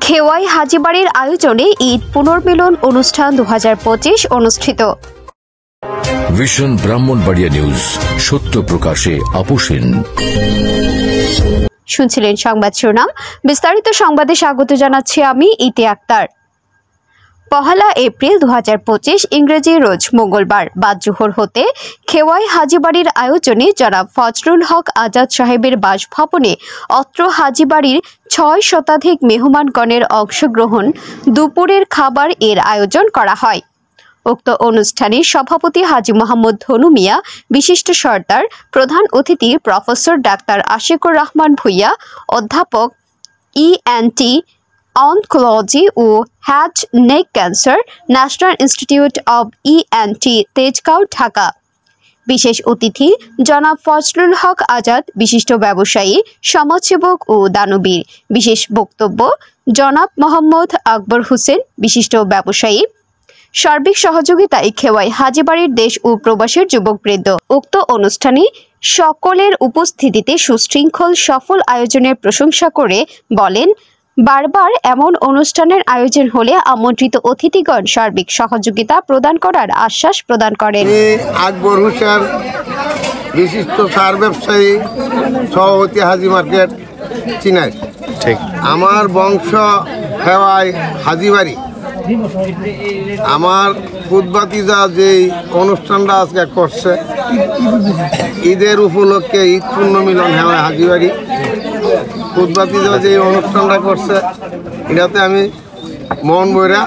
খেওয়াই হাজিবাড়ির আয়োজনে ঈদ পুনর্মিলন অনুষ্ঠান 2025 অনুষ্ঠিত। ভিশন ব্রাহ্মণবাড়িয়া নিউজ, সত্য প্রকাশে আপোষহীন। শুনছিলেন সংবাদ শিরোনাম, বিস্তারিত সংবাদে স্বাগত জানাচ্ছি আমি ইতি আক্তার। 1 এপ্রিল 2025 ইংরেজি রোজ মঙ্গলবার বাদ-জোহর হতে খেওয়াই হাজিবাড়ির আয়োজনে জনাব ফজলুল হক আজাদ সাহেবের বাসভবনে অত্র হাজিবাড়ির 6 শতাধিক মেহমানগণের অংশগ্রহণ দুপুরের খাবার এর আয়োজন করা হয়। উক্ত অনুষ্ঠানে সভাপতি হাজী মোহাম্মদ ধনু মিয়া, বিশিষ্ট সর্দার, প্রধান অতিথি প্রফেসর ডাক্তার আশিকুর রহমান ভূঁইয়া, অধ্যাপক ENT অনকোলজি ও head neck cancer, national institute of ENT Tejgaon, Dhaka. বিশেষ অতিথি জনাব ফজলুল হক আজাদ, বিশিষ্ট ব্যবসায়ী, সমাজসেবক ও দানবীর। বিশেষ বক্তব্য জনাব মোহাম্মদ আকবর হোসেন, বিশিষ্ট ব্যবসায়ী। সার্বিক সহযোগিতায় খেওয়াই হাজিবাড়ির দেশ ও প্রবাসের যুবকবৃন্দ। উক্ত অনুষ্ঠানে সকলের উপস্থিতিতে সুশৃঙ্খল সফল আয়োজনের প্রশংসা করে বলেন, বারবার এমন অনুষ্ঠানের আয়োজন হলে আমন্ত্রিত অতিথিগণ সার্বিক সহযোগিতা প্রদান করার আশ্বাস প্রদান করেন। আকবর হোসেন, বিশিষ্ট সার ব্যবসায়ী, সভাপতি হাজি মার্কেট, চিনাই। ঠিক, আমার বংশ খেওয়াই হাজিবাড়ি। আমার খুদবাতিজা যে অনুষ্ঠানটা আজকে করছে ঈদের উপলক্ষে, ঈদ পুনর্মিলন খেওয়াই হাজিবাড়ি, খুদবাতিজা যে অনুষ্ঠানটা করছে এটাতে আমি মন বইরা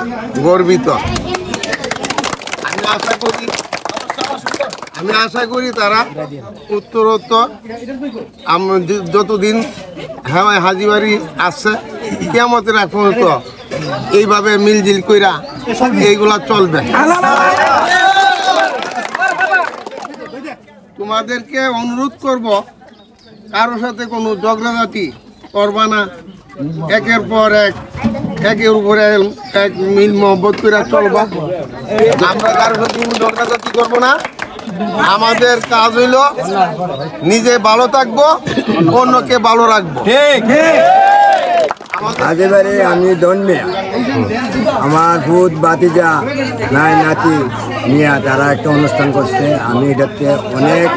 গর্বিত। আমি আশা করি তারা উত্তরোত্তর যতদিন খেওয়াই হাজিবাড়ি আসছে কিয়ামতের আগ পর্যন্ত এইভাবে মিলজিল কইরা এইগুলা চলবে। তোমাদেরকে অনুরোধ করব, কারোর সাথে কোনো ঝগড়াঝাটি করবা না, একের পর একের উপরে এক মিল মহব্বত করে চলবা। আমরা কারোর সাথে কোনো ঝগড়াঝাটি করবো না। আমাদের কাজ হইল নিজে ভালো থাকবো, অন্যকে ভালো রাখবো। হাজিবাড়ি আমি জন্মে আমার ভূত বাতিজা নাই নাতি মিয়া তারা একটা অনুষ্ঠান করছে, আমি এটাতে অনেক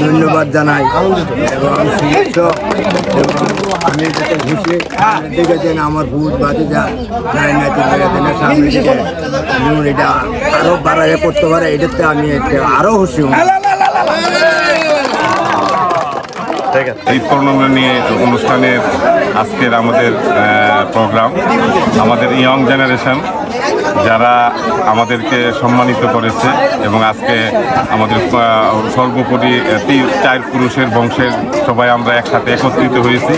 ধন্যবাদ জানাই এবং শুভেচ্ছক, এবং আমি এটাতে খুশি দেখেছেন আমার ভূত বাতিজা নাই নাতি মিয়া সামনে থেকে এটা আরো বাড়াইয়ে করতে পারে, এটাতে আমি আরো খুশি। ঈদ পুনর্মিলন নিয়ে অনুষ্ঠানের আজকের আমাদের প্রোগ্রাম, আমাদের ইয়ং জেনারেশন যারা আমাদেরকে সম্মানিত করেছে এবং আজকে আমাদের সর্বোপরি 4 পুরুষের বংশের সবাই আমরা একসাথে একত্রিত হয়েছি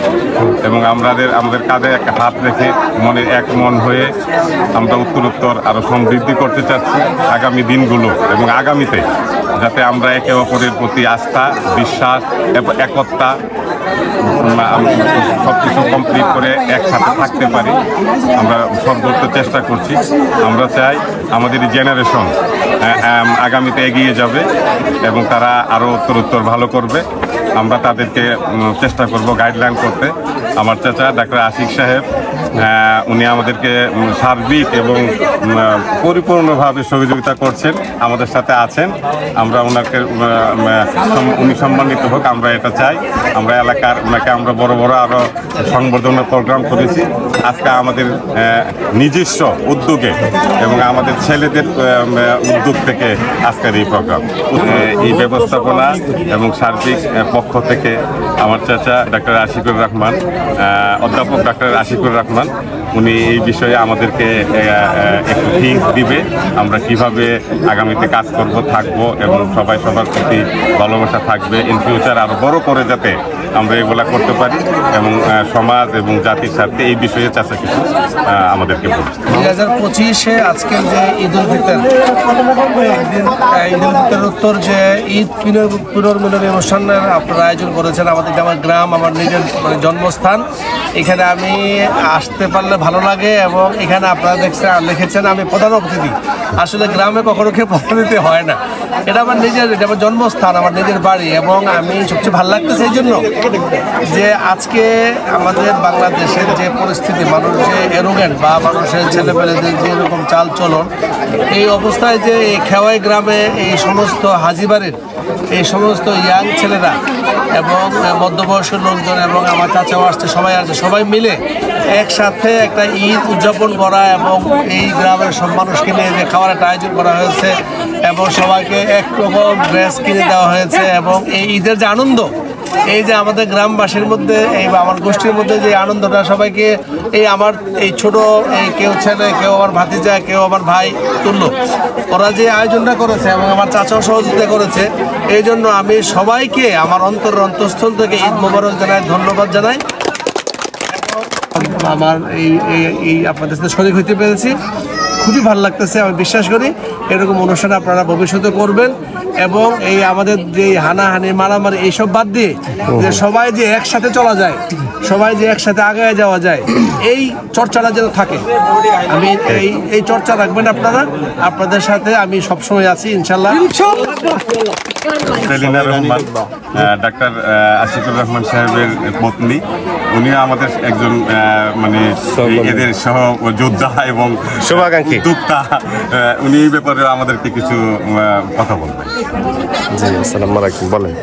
এবং আমাদের কাঁধে একটা হাত রেখে মনের এক মন হয়ে আমরা উত্তরোত্তর আরও সমৃদ্ধি করতে চাচ্ছি আগামী দিনগুলো, এবং আগামীতে যাতে আমরা একে অপরের প্রতি আস্থা, বিশ্বাস, একতা সব কিছু কমপ্লিট করে একসাথে থাকতে পারি, আমরা সর্বোচ্চ চেষ্টা করছি। আমরা চাই আমাদের জেনারেশন আগামীতে এগিয়ে যাবে এবং তারা আরও উত্তরোত্তর ভালো করবে। আমরা তাদেরকে চেষ্টা করব গাইডলাইন করতে। আমার চাচা ডাক্তার আশিক সাহেব, উনি আমাদেরকে সার্বিক এবং পরিপূর্ণভাবে সহযোগিতা করছেন, আমাদের সাথে আছেন। আমরা উনি সম্মানিত হোক, আমরা এটা চাই। আমরা এলাকার ওনাকে আমরা বড় বড় আরও সংবর্ধনা প্রোগ্রাম করেছি। আজকে আমাদের নিজস্ব উদ্যোগে এবং আমাদের ছেলেদের উদ্যোগ থেকে আজকের এই প্রোগ্রাম, এই ব্যবস্থাপনা এবং সার্বিক পক্ষ থেকে আমার চাচা ডাক্তার আশিকুর রহমান, অধ্যাপক ডাক্তার আশিকুর রহমান, উনি এই বিষয়ে আমাদেরকে একটু থিঙ্ক দিবে, আমরা কিভাবে আগামীতে কাজ করব, থাকবো এবং সবাই সবার প্রতি ভালোবাসা থাকবে। ইন ফিউচার আরও বড় করে যাতে আমরা এগুলা করতে পারি এবং সমাজ এবং জাতির স্বার্থে এই বিষয়ে চাচা কিছু আমাদেরকে বলি। 2025-এ আজকের যে ঈদ উল ফিতর, ঈদ উল ফিতরোত্তর যে ঈদ পুনর্মিলনী অনুষ্ঠানের আপনারা আয়োজন করেছেন, আমাদের আমার গ্রাম, আমার নিজের জন্মস্থান, এখানে আমি আসতে পারলে ভালো লাগে এবং এখানে আপনারা লিখেছেন আমি প্রধান অতিথি। আসলে গ্রামে কখনো কেউ প্রধান অতিথি হয় না, এটা আমার নিজের, এটা আমার জন্মস্থান, আমার নিজের বাড়ি এবং আমি সবচেয়ে ভালো লাগতেছে এই জন্য যে আজকে আমাদের বাংলাদেশের যে পরিস্থিতি, মানুষ যে এরোগেন্ট বা মানুষের ছেলেপেলেদের যে এরকম চাল চলন, এই অবস্থায় যে এই খেওয়াই গ্রামে এই সমস্ত হাজিবাড়ির এই সমস্ত ইয়াং ছেলেরা এবং মধ্যবয়স্ক লোকজন এবং আমার চাচাও আসছে, সবাই মিলে একসাথে একটা ঈদ উদযাপন করা এবং এই গ্রামের সব মানুষকে নিয়ে যে খাওয়ার একটা আয়োজন করা হয়েছে এবং সবাইকে একরকম ড্রেস কিনে দেওয়া হয়েছে এবং এই ঈদের যে আনন্দ, এই যে আমাদের গ্রামবাসীর মধ্যে এই আমার গোষ্ঠীর মধ্যে যে আনন্দটা, সবাইকে এই আমার এই ছোট এই কেউ ছেলে, কেউ আমার ভাতিজা, কেউ আমার ভাই তুল্য, ওরা যে আয়োজনটা করেছে এবং আমার চাচাও সহযোগিতা করেছে, এই জন্য আমি সবাইকে আমার অন্তঃস্থল থেকে ঈদ মোবারক জানাই, ধন্যবাদ জানাই। আমার এই আপনাদের সাথে শরীক হইতে পেরেছি, খুবই ভালো লাগতেছে। আমি বিশ্বাস করি এরকম অনুষ্ঠান আপনারা ভবিষ্যতে করবেন এবং এই আমাদের যে হানাহানি মারামারি এইসব বাদ দিয়ে যে সবাই যে একসাথে চলা যায়, সবাই যে একসাথে আগায় যাওয়া যায়, এই চর্চাটা যেন থাকে। আমি এই চর্চা রাখবেন আপনারা, আপনাদের সাথে আমি সবসময় আছি ইনশাল্লাহ। সেলিনা রহমান, ডাক্তার আশিকুর রহমান সাহেবের পত্নী, উনিও আমাদের একজন মানে এদের সহ যোদ্ধা এবং শুভাকাঙ্ক্ষী উদ্যোক্তা। উনি এই ব্যাপারে আমাদেরকে কিছু কথা বলবেন। জি, আসসালামু আলাইকুম। বলেন।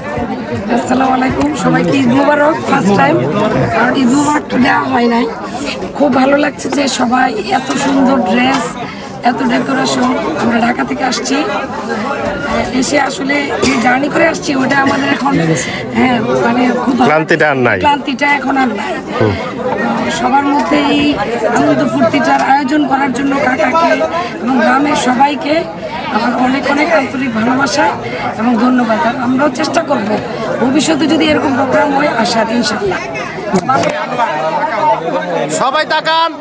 আসসালামু আলাইকুম, সবাইকে ঈদ মুবারক। ফার্স্ট টাইম, কারণ ঈদ মুবারক দেওয়া হয় নাই। খুব ভালো লাগছে যে সবাই এত সুন্দর ড্রেস, এত ডেকোরেশন। আমরা ঢাকা থেকে আসছি, এসে আসলে যে জার্নি করে আসছি ওটা আমাদের এখন মানে খুব ক্লান্তিটা আর নাই, ক্লান্তিটা এখন আর নাই। সবার মধ্যে এই আনন্দ ফুর্তিটার আয়োজন করার জন্য কাকাকে এবং গ্রামের সবাইকে আমার অনেক অনেক আন্তরিক ভালোবাসা এবং ধন্যবাদ। আর আমরাও চেষ্টা করব ভবিষ্যতে যদি এরকম প্রোগ্রাম হয় আসার, ইনশাআল্লাহ। সবাই তাকান।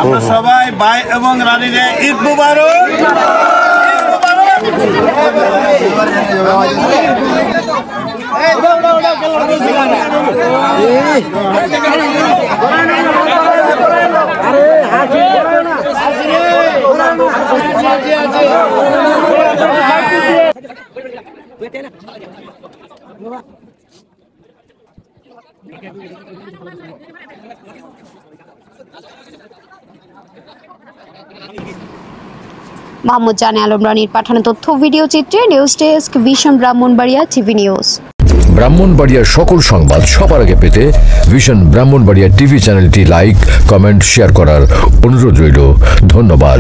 আমরা সবাই ভাই এবং রানীরে ঈদ মুবারক। মোহাম্মদ জানে আলম রানীর পাঠানো তথ্য ভিডিও চিত্রে news desk, vision Brahmanbaria TV news. ব্রাহ্মণবাড়িয়ার সকল সংবাদ সবার আগে পেতে ভিশন ব্রাহ্মণবাড়িয়া টিভি চ্যানেলটি লাইক, কমেন্ট, শেয়ার করার অনুরোধ রইল। ধন্যবাদ।